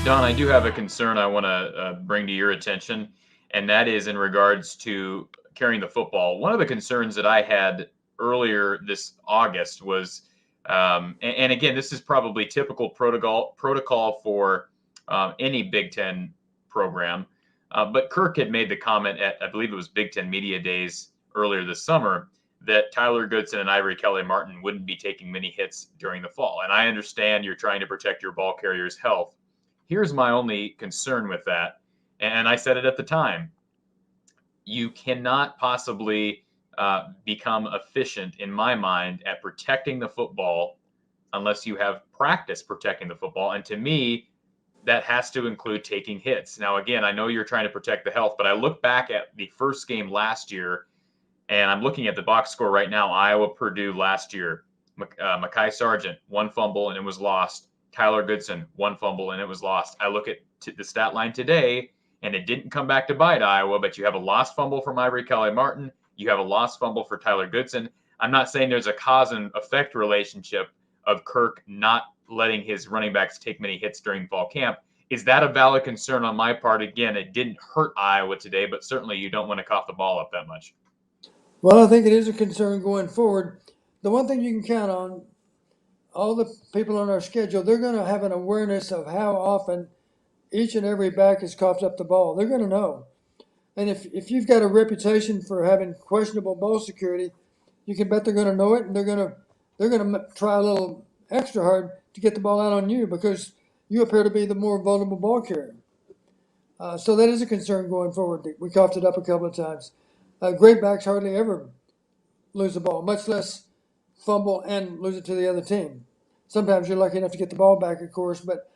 Don, I do have a concern I want to bring to your attention, and that is in regards to carrying the football. One of the concerns that I had earlier this August was, and again, this is probably typical protocol for any Big Ten program, but Kirk had made the comment at, I believe it was Big Ten Media Days earlier this summer, that Tyler Goodson and Ivory Kelly-Martin wouldn't be taking many hits during the fall. And I understand you're trying to protect your ball carrier's health. Here's my only concern with that, and I said it at the time. You cannot possibly become efficient, in my mind, at protecting the football unless you have practice protecting the football. And to me, that has to include taking hits. Now, again, I know you're trying to protect the health, but I look back at the first game last year, and I'm looking at the box score right now. Iowa-Purdue last year. Mekhi Sargent, one fumble, and it was lost. Tyler Goodson, one fumble, and it was lost. I look at the stat line today, and it didn't come back to bite Iowa, but you have a lost fumble from Ivory Kelly-Martin. You have a lost fumble for Tyler Goodson. I'm not saying there's a cause and effect relationship of Kirk not letting his running backs take many hits during fall camp. Is that a valid concern on my part? Again, it didn't hurt Iowa today, but certainly you don't want to cough the ball up that much. Well, I think it is a concern going forward. The one thing you can count on, all the people on our schedule, they're going to have an awareness of how often each and every back has coughed up the ball. They're going to know. And if you've got a reputation for having questionable ball security, you can bet they're going to know it, and they're going to try a little extra hard to get the ball out on you because you appear to be the more vulnerable ball carrier. So that is a concern going forward. We coughed it up a couple of times. Great backs hardly ever lose the ball, much less fumble and lose it to the other team. Sometimes you're lucky enough to get the ball back, of course, but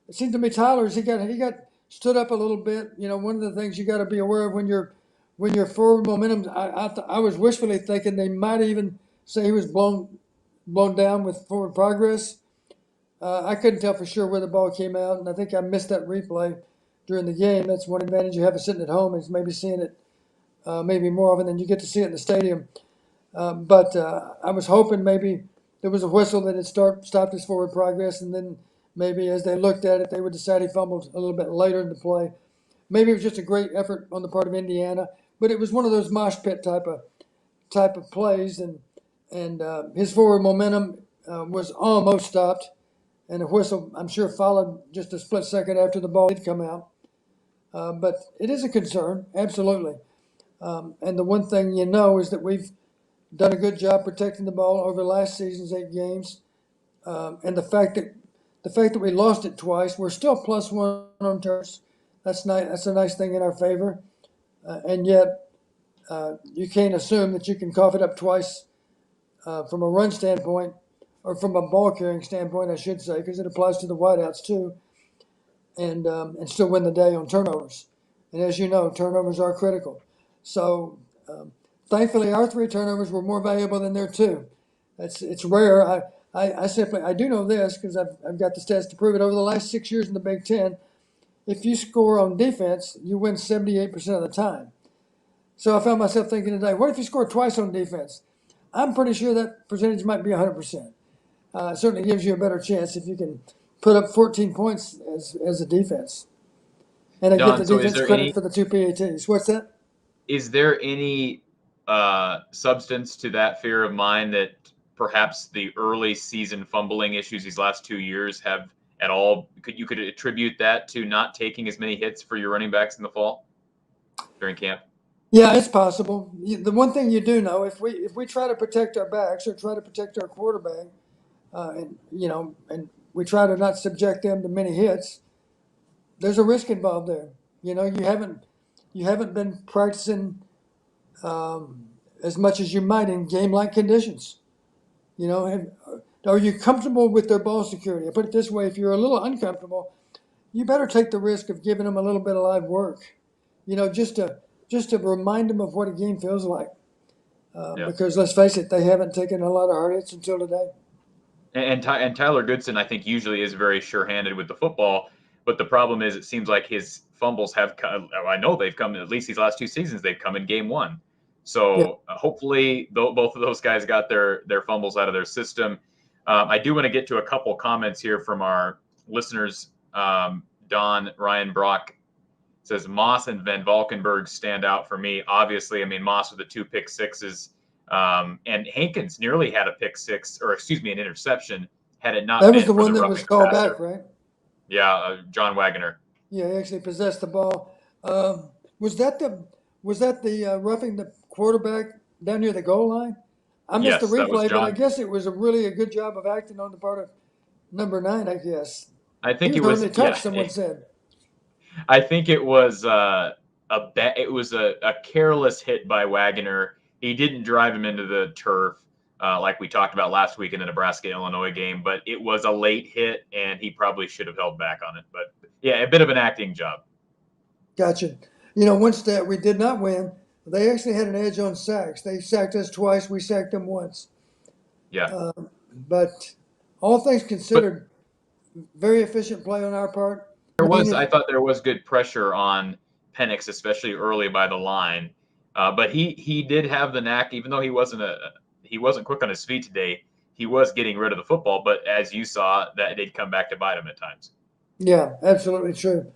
it seemed to me Tyler's he got stood up a little bit. You know, one of the things you got to be aware of when you're forward momentum. I was wishfully thinking they might even say he was blown down with forward progress. I couldn't tell for sure where the ball came out, and I think I missed that replay during the game. That's one advantage you have of sitting at home is maybe seeing it maybe more often than you get to see it in the stadium. But I was hoping maybe there was a whistle that had stopped his forward progress, and then maybe as they looked at it, they would decide he fumbled a little bit later in the play. Maybe it was just a great effort on the part of Indiana, but it was one of those mosh pit type of plays, and his forward momentum was almost stopped, and a whistle I'm sure followed just a split second after the ball did come out. But it is a concern, absolutely. And the one thing you know is that we've done a good job protecting the ball over last season's 8 games, and the fact that we lost it twice, we're still +1 on turns. That's nice. That's a nice thing in our favor, and yet you can't assume that you can cough it up twice from a run standpoint, or from a ball carrying standpoint, I should say, because it applies to the wideouts too, and still win the day on turnovers. And as you know, turnovers are critical. So thankfully, our 3 turnovers were more valuable than their 2. It's rare. I do know this because I've got the stats to prove it. Over the last 6 years in the Big Ten, if you score on defense, you win 78% of the time. So I found myself thinking today, what if you score twice on defense? I'm pretty sure that percentage might be 100%. It certainly gives you a better chance if you can put up 14 points as a defense. And I get Don, the so defense credit for the 2 PATs. What's that? is there any substance to that fear of mine that perhaps the early season fumbling issues these last 2 years have at all? You could attribute that to not taking as many hits for your running backs in the fall during camp? Yeah, it's possible. The one thing you do know, if we try to protect our backs or try to protect our quarterback, and we try to not subject them to many hits, there's a risk involved there. You haven't been practicing as much as you might in game-like conditions. Are you comfortable with their ball security? I put it this way: if you're a little uncomfortable, you better take the risk of giving them a little bit of live work. Just to remind them of what a game feels like. Yeah. Because let's face it, they haven't taken a lot of hard hits until today. And Tyler Goodson, I think, usually is very sure-handed with the football. But the problem is, it seems like his fumbles have come. I know they've come, at least these last 2 seasons, they've come in game 1. Yeah. So hopefully both of those guys got their fumbles out of their system. I do want to get to a couple comments here from our listeners. Don Ryan Brock says Moss and Van Valkenburg stand out for me. Obviously, I mean, Moss with the 2 pick sixes, and Hankins nearly had a pick six, or excuse me, an interception, had it not That was been the for one the that roughing was the called passer. back, right? Yeah, John Wagner. Yeah, he actually possessed the ball. Was that the roughing the quarterback down near the goal line? I missed the Yes, that was replay, but I John. guess it was really a good job of acting on the part of number 9. I guess I he think was it the was, only yeah. touch. Someone said. I think it was it was a careless hit by Wagner. He didn't drive him into the turf like we talked about last week in the Nebraska Illinois game, but it was a late hit, and he probably should have held back on it. But yeah, a bit of an acting job. Gotcha. You know, once that we did not win, they actually had an edge on sacks. They sacked us twice. We sacked them once. Yeah, But all things but considered, very efficient play on our part. I thought there was good pressure on Penix, especially early by the line. But he did have the knack, even though he wasn't quick on his feet today. He was getting rid of the football, but as you saw, that did come back to bite him at times. Yeah, absolutely true.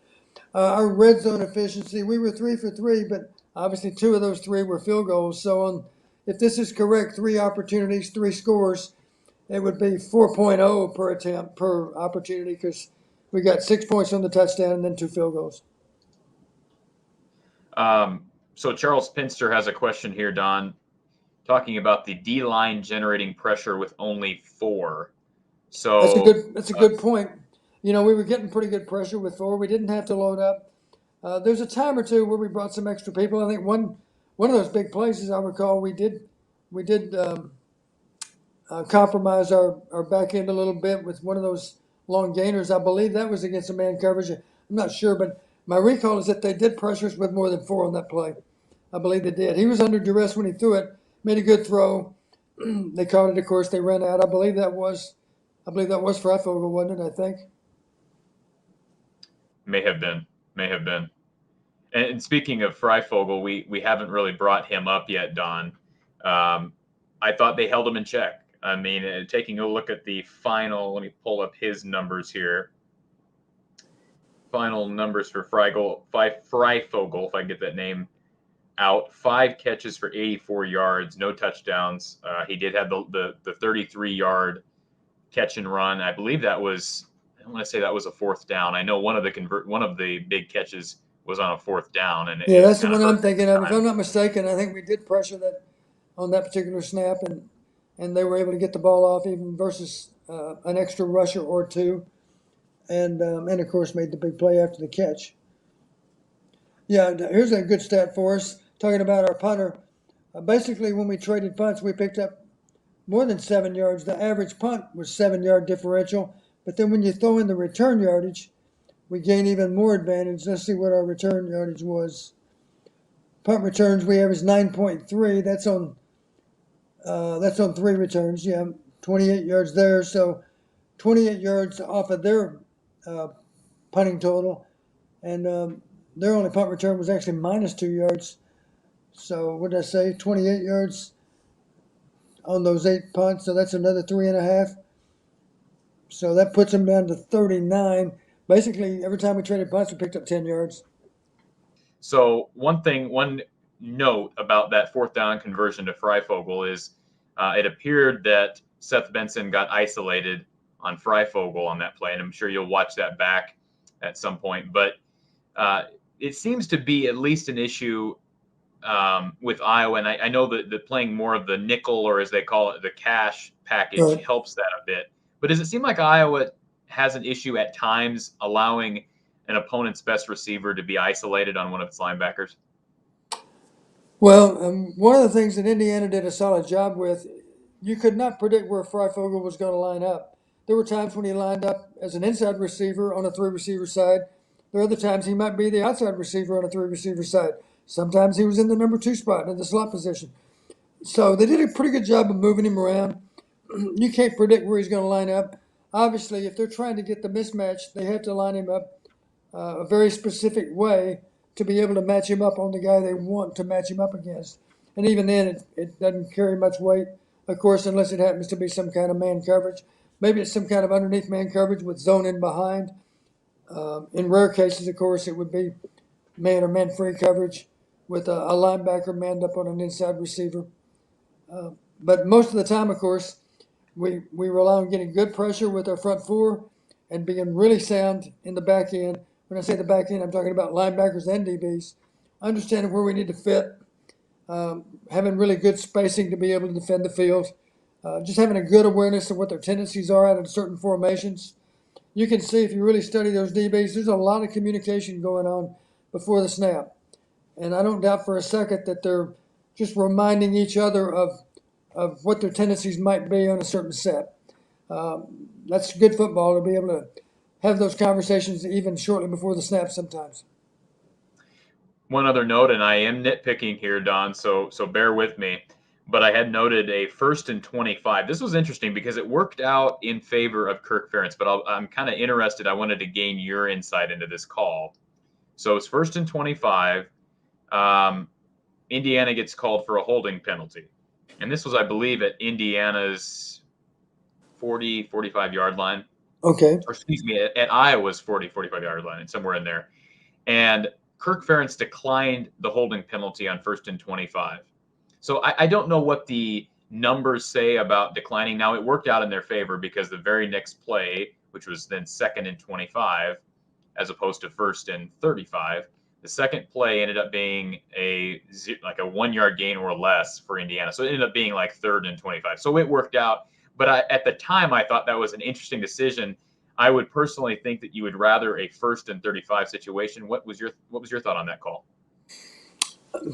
Our red zone efficiency, we were 3 for 3, but obviously 2 of those 3 were field goals. So if this is correct, 3 opportunities, 3 scores, it would be 4.0 per attempt per opportunity because we got 6 points on the touchdown and then 2 field goals. So Charles Pinster has a question here, Don, talking about the D line generating pressure with only 4. So That's a good point. You know, we were getting pretty good pressure with 4. We didn't have to load up. There's a time or two where we brought some extra people. I think one of those big plays, as I recall, we did compromise our back end a little bit with one of those long gainers. I believe that was against a man coverage. I'm not sure, but my recall is that they did pressure us with more than 4 on that play. I believe they did. He was under duress when he threw it. Made a good throw. They caught it. Of course, they ran out. I believe that was Freifogel, wasn't it? I think. may have been, may have been. And speaking of Freifogel, we haven't really brought him up yet, Don. I thought they held him in check. I mean, taking a look at the final, let me pull up his numbers here. Final numbers for Freifogel, if I can get that name out. 5 catches for 84 yards, no touchdowns. He did have the 33-yard catch and run. I believe that was, I want to say that was a 4th down. I know one of the big catches was on a 4th down, and Yeah, it that's the kind of one hurt I'm thinking of. If time. I'm not mistaken, I think we did pressure that on that particular snap, and they were able to get the ball off even versus an extra rusher or 2, and of course made the big play after the catch. Yeah, here's a good stat for us talking about our punter. Basically, when we traded punts, we picked up more than 7 yards. The average punt was 7-yard differential, but then when you throw in the return yardage, we gain even more advantage. Let's see what our return yardage was. Punt returns, we averaged 9.3. That's on 3 returns. Yeah, 28 yards there. So 28 yards off of their punting total, and their only punt return was actually minus 2 yards. So what did I say? 28 yards on those 8 punts. So that's another 3.5. So that puts them down to 39. Basically, every time we traded punts, we picked up 10 yards. So one note about that 4th down conversion to Freifogel is it appeared that Seth Benson got isolated on Freifogel on that play, and I'm sure you'll watch that back at some point. But it seems to be at least an issue with Iowa, and I know that the playing more of the nickel, or as they call it, the cash package, Right. helps that a bit. But does it seem like Iowa has an issue at times allowing an opponent's best receiver to be isolated on one of its linebackers? Well, one of the things that Indiana did a solid job with, you could not predict where Freifogel was going to line up. There were times when he lined up as an inside receiver on a 3-receiver side. There are other times he might be the outside receiver on a 3-receiver side. Sometimes he was in the number 2 spot in the slot position. So they did a pretty good job of moving him around. You can't predict where he's going to line up. Obviously, if they're trying to get the mismatch, they have to line him up a very specific way to be able to match him up on the guy they want to match him up against. And even then, it doesn't carry much weight, of course, unless it happens to be some kind of man coverage. Maybe it's some kind of underneath man coverage with zone in behind. In rare cases, of course, it would be man or man free coverage with a linebacker manned up on an inside receiver. But most of the time, of course, we rely on getting good pressure with our front four and being really sound in the back end. When I say the back end, I'm talking about linebackers and DBs, understanding where we need to fit, having really good spacing to be able to defend the field, just having a good awareness of what their tendencies are out of certain formations. You can see if you really study those DBs, there's a lot of communication going on before the snap. And I don't doubt for a second that they're just reminding each other of what their tendencies might be on a certain set. That's good football to be able to have those conversations even shortly before the snap sometimes. One other note, and I am nitpicking here, Don, so bear with me. But I had noted a 1st and 25. This was interesting because it worked out in favor of Kirk Ferentz, but I'm kind of interested. I wanted to gain your insight into this call. So it's 1st and 25. Indiana gets called for a holding penalty. And this was, I believe, at Indiana's 40, 45-yard line. Okay. Or excuse me, at Iowa's 40, 45-yard line, and somewhere in there. And Kirk Ferentz declined the holding penalty on 1st and 25. So I don't know what the numbers say about declining. Now, it worked out in their favor because the very next play, which was then 2nd and 25, as opposed to 1st and 35, the second play ended up being like a 1-yard gain or less for Indiana. So it ended up being like 3rd and 25. So it worked out. But at the time, I thought that was an interesting decision. I would personally think that you would rather a 1st and 35 situation. What was your thought on that call?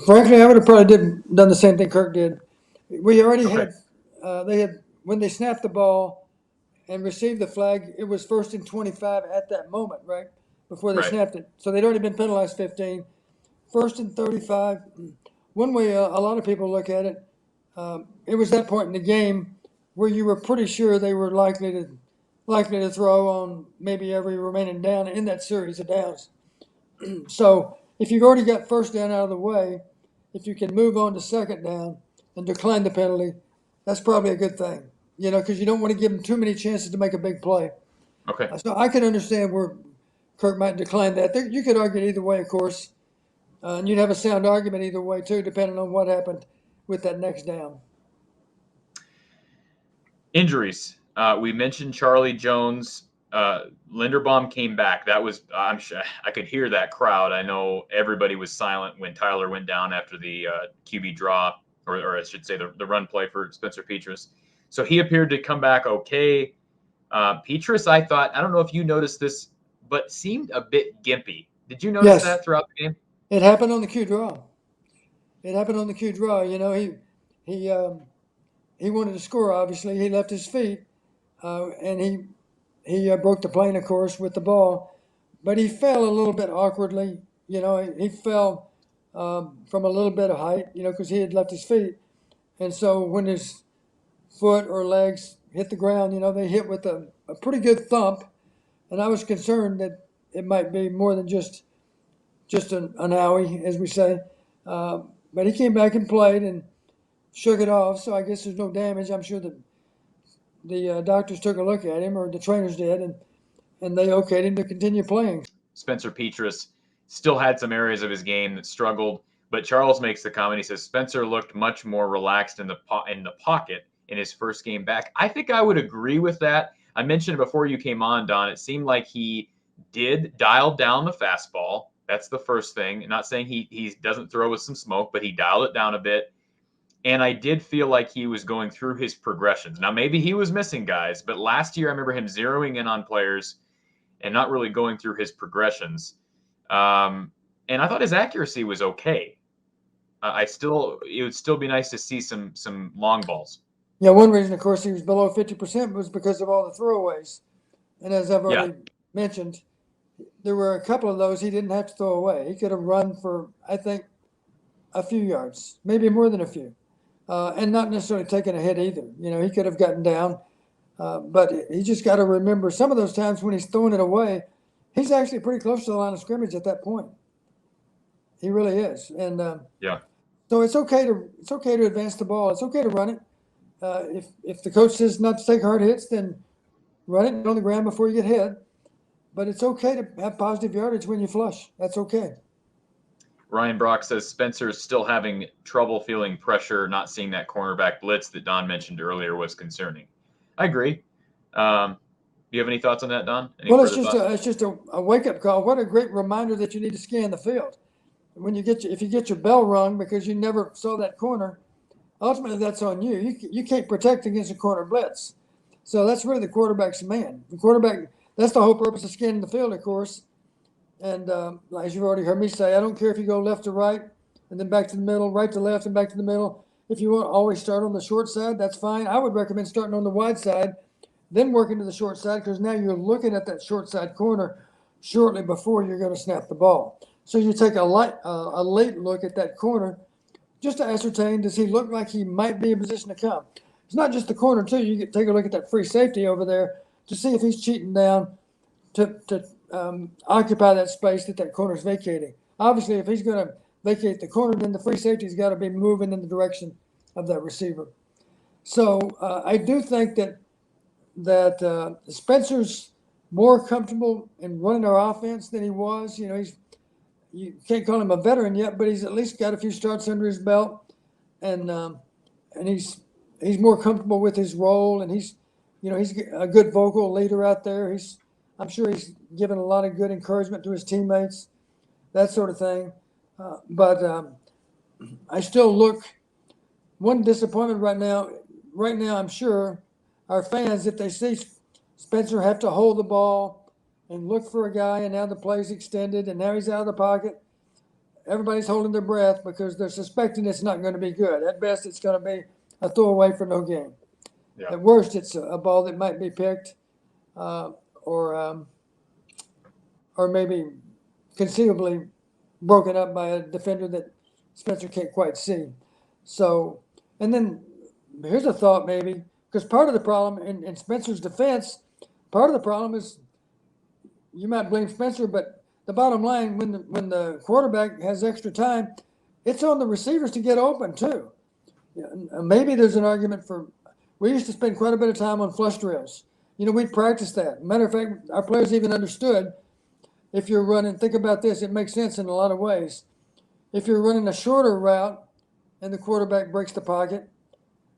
Frankly, I would have probably done the same thing Kirk did. We already Okay. had when they snapped the ball and received the flag, it was 1st and 25 at that moment, right? Before they Right. snapped it. So they'd already been penalized 15. 1st and 35. One way a lot of people look at it, it was that point in the game where you were pretty sure they were likely to throw on maybe every remaining down in that series of downs. So if you've already got 1st down out of the way, if you can move on to 2nd down and decline the penalty, that's probably a good thing. Because you don't want to give them too many chances to make a big play. Okay. So I can understand where Kirk might decline that. You could argue it either way, of course, and you'd have a sound argument either way too, depending on what happened with that next down. Injuries. We mentioned Charlie Jones. Linderbaum came back. That was, I'm sure I could hear that crowd. I know everybody was silent when Tyler went down after the QB draw, or I should say the run play for Spencer Petras. So he appeared to come back okay. Petras, I thought, I don't know if you noticed this, but seemed a bit gimpy. Did you notice that throughout the game? It happened on the Q draw. He wanted to score. Obviously, he left his feet, and he broke the plane, of course, with the ball, but he fell a little bit awkwardly. He fell from a little bit of height, because he had left his feet, and so when his foot or legs hit the ground, they hit with a pretty good thump, and I was concerned that it might be more than just an owie, as we say. But he came back and played and shook it off, so I guess there's no damage. I'm sure that the doctors took a look at him, or the trainers did, and they okayed him to continue playing. Spencer Petras still had some areas of his game that struggled, but Charles makes the comment. He says Spencer looked much more relaxed in the pocket in his first game back. I think I would agree with that. I mentioned before you came on, Don, it seemed like he did dial down the fastball. That's the first thing. I'm not saying he doesn't throw with some smoke, but he dialed it down a bit. And I did feel like he was going through his progressions. Now, maybe he was missing guys, but last year I remember him zeroing in on players and not really going through his progressions. And I thought his accuracy was okay. It would still be nice to see some long balls. Yeah, one reason, of course, he was below 50% was because of all the throwaways. And as I've already mentioned, there were a couple of those he didn't have to throw away. He could have run for, I think, a few yards, maybe more than a few, and not necessarily taken a hit either. He could have gotten down, but he just got to remember some of those times when he's throwing it away, he's actually pretty close to the line of scrimmage at that point. He really is, and so it's okay to advance the ball. It's okay to run it. If the coach says not to take hard hits, then run it on the ground before you get hit. but it's okay to have positive yardage when you flush. That's okay. Ryan Brock says Spencer's still having trouble feeling pressure. Not seeing that cornerback blitz that Don mentioned earlier was concerning. I agree. Do you have any thoughts on that, Don? Any Well, further thoughts? it's just a wake up call. What a great reminder that you need to scan the field. When if you get your bell rung because you never saw that corner, ultimately that's on you. You can't protect against a corner blitz. So that's really the quarterback's man. The quarterback, that's the whole purpose of scanning the field, of course. And as you've already heard me say, I don't care if you go left to right and then back to the middle, right to left and back to the middle. If you want to always start on the short side, that's fine. I would recommend starting on the wide side, then working to the short side, because now you're looking at that short side corner shortly before you're going to snap the ball. So you take a late look at that corner just to ascertain, does he look like he might be in position to come? It's not just the corner, too. You can take a look at that free safety over there to see if he's cheating down to occupy that space that corner's vacating. Obviously, if he's going to vacate the corner, then the free safety's got to be moving in the direction of that receiver. So I do think that Spencer's more comfortable in running our offense than he was. You can't call him a veteran yet, but he's at least got a few starts under his belt, and he's more comfortable with his role, and he's a good vocal leader out there. I'm sure he's given a lot of good encouragement to his teammates, that sort of thing. But I still look one disappointment right now. Right now, I'm sure our fans, if they see Spencer have to hold the ball and look for a guy, and now the play's extended, and now he's out of the pocket, everybody's holding their breath because they're suspecting it's not going to be good. At best, it's going to be a throwaway for no gain. Yeah. At worst, it's a ball that might be picked, or maybe conceivably broken up by a defender that Spencer can't quite see. So, and then here's a thought maybe, because part of the problem in Spencer's defense, part of the problem is, you might blame Spencer, but the bottom line, when the quarterback has extra time, it's on the receivers to get open too. Maybe there's an argument for, we used to spend quite a bit of time on flush drills. We'd practice that. Matter of fact, our players even understood, if you're running, think about this, it makes sense in a lot of ways. If you're running a shorter route and the quarterback breaks the pocket,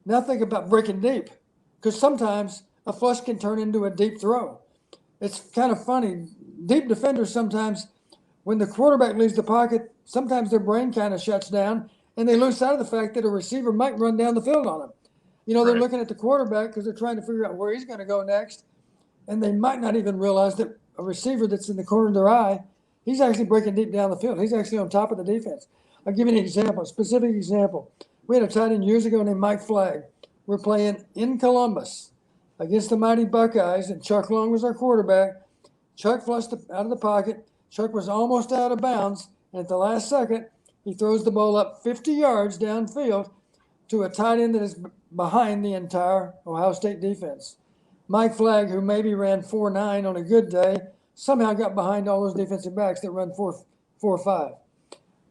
now think about breaking deep, because sometimes a flush can turn into a deep throw. It's kind of funny. Deep defenders sometimes, when the quarterback leaves the pocket, sometimes their brain kind of shuts down and they lose sight of the fact that a receiver might run down the field on them. They're looking at the quarterback because they're trying to figure out where he's going to go next. And they might not even realize that a receiver that's in the corner of their eye, he's actually breaking deep down the field. He's actually on top of the defense. I'll give you an example, a specific example. We had a tight end years ago named Mike Flagg. We're playing in Columbus against the mighty Buckeyes, and Chuck Long was our quarterback. Chuck flushed out of the pocket. Chuck was almost out of bounds, and at the last second, he throws the ball up 50 yards downfield to a tight end that is behind the entire Ohio State defense. Mike Flagg, who maybe ran 4.9 on a good day, somehow got behind all those defensive backs that run 4.5.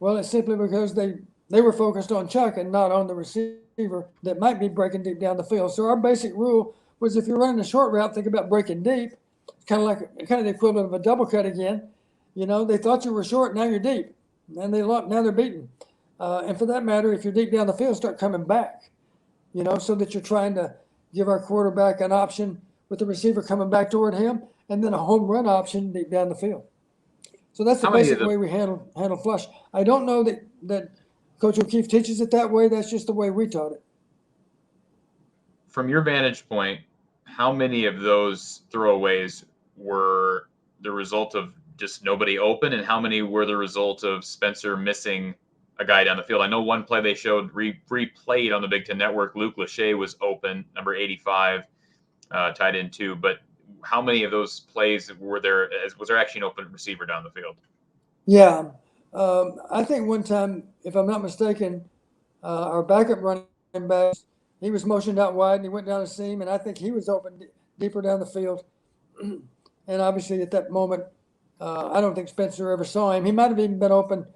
Well, it's simply because they were focused on Chuck and not on the receiver that might be breaking deep down the field. So our basic rule was, if you're running a short route, think about breaking deep. It's kind of the equivalent of a double cut again. They thought you were short, now you're deep, and now they're beaten. And for that matter, if you're deep down the field, start coming back. So that you're trying to give our quarterback an option with the receiver coming back toward him, and then a home run option deep down the field. So that's the basic way we handle flush. I don't know that Coach O'Keefe teaches it that way. That's just the way we taught it. From your vantage point, how many of those throwaways were the result of just nobody open, and how many were the result of Spencer missing a guy down the field? I know one play they showed replayed on the Big Ten Network, Luke Lachey was open, number 85, tight end 2. But how many of those plays was there actually an open receiver down the field? Yeah. I think one time, if I'm not mistaken, our backup running back, he was motioned out wide and he went down a seam, and I think he was open deeper down the field. And obviously at that moment, I don't think Spencer ever saw him. He might have even been open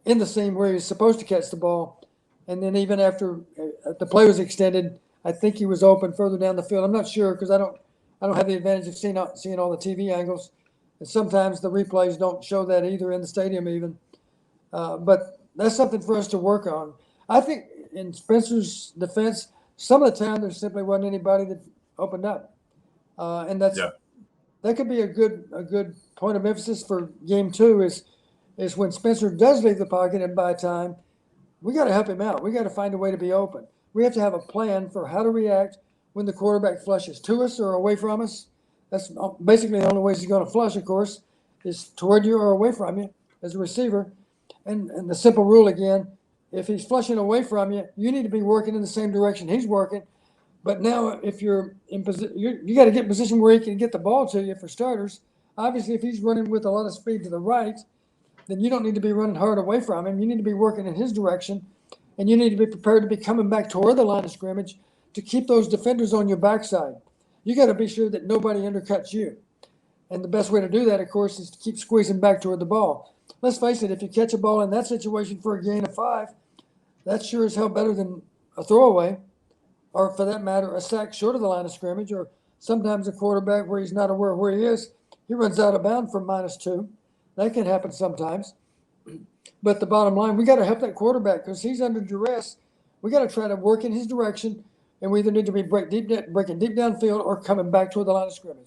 in the seam where he was supposed to catch the ball. And then even after the play was extended, I think he was open further down the field. I'm not sure, because I I don't have the advantage of seeing all the TV angles, and sometimes the replays don't show that either in the stadium even. But that's something for us to work on. I think in Spencer's defense, some of the time there simply wasn't anybody that opened up, and that could be a good point of emphasis for game 2 is when Spencer does leave the pocket and buy time, we got to help him out. We got to find a way to be open. We have to have a plan for how to react when the quarterback flushes to us or away from us. That's basically the only ways he's going to flush, of course, is toward you or away from you as a receiver. And the simple rule again, if he's flushing away from you, you need to be working in the same direction he's working. But now if you're in position, you got to get in position where he can get the ball to you for starters. Obviously, if he's running with a lot of speed to the right, then you don't need to be running hard away from him. You need to be working in his direction, and you need to be prepared to be coming back toward the line of scrimmage to keep those defenders on your backside. You got to be sure that nobody undercuts you. And the best way to do that, of course, is to keep squeezing back toward the ball. Let's face it, if you catch a ball in that situation for a gain of 5, that's sure as hell better than a throwaway, or for that matter, a sack short of the line of scrimmage, or sometimes a quarterback where he's not aware of where he is, he runs out of bounds for -2. That can happen sometimes. But the bottom line, we got to help that quarterback because he's under duress. We got to try to work in his direction, and we either need to be breaking deep downfield or coming back toward the line of scrimmage.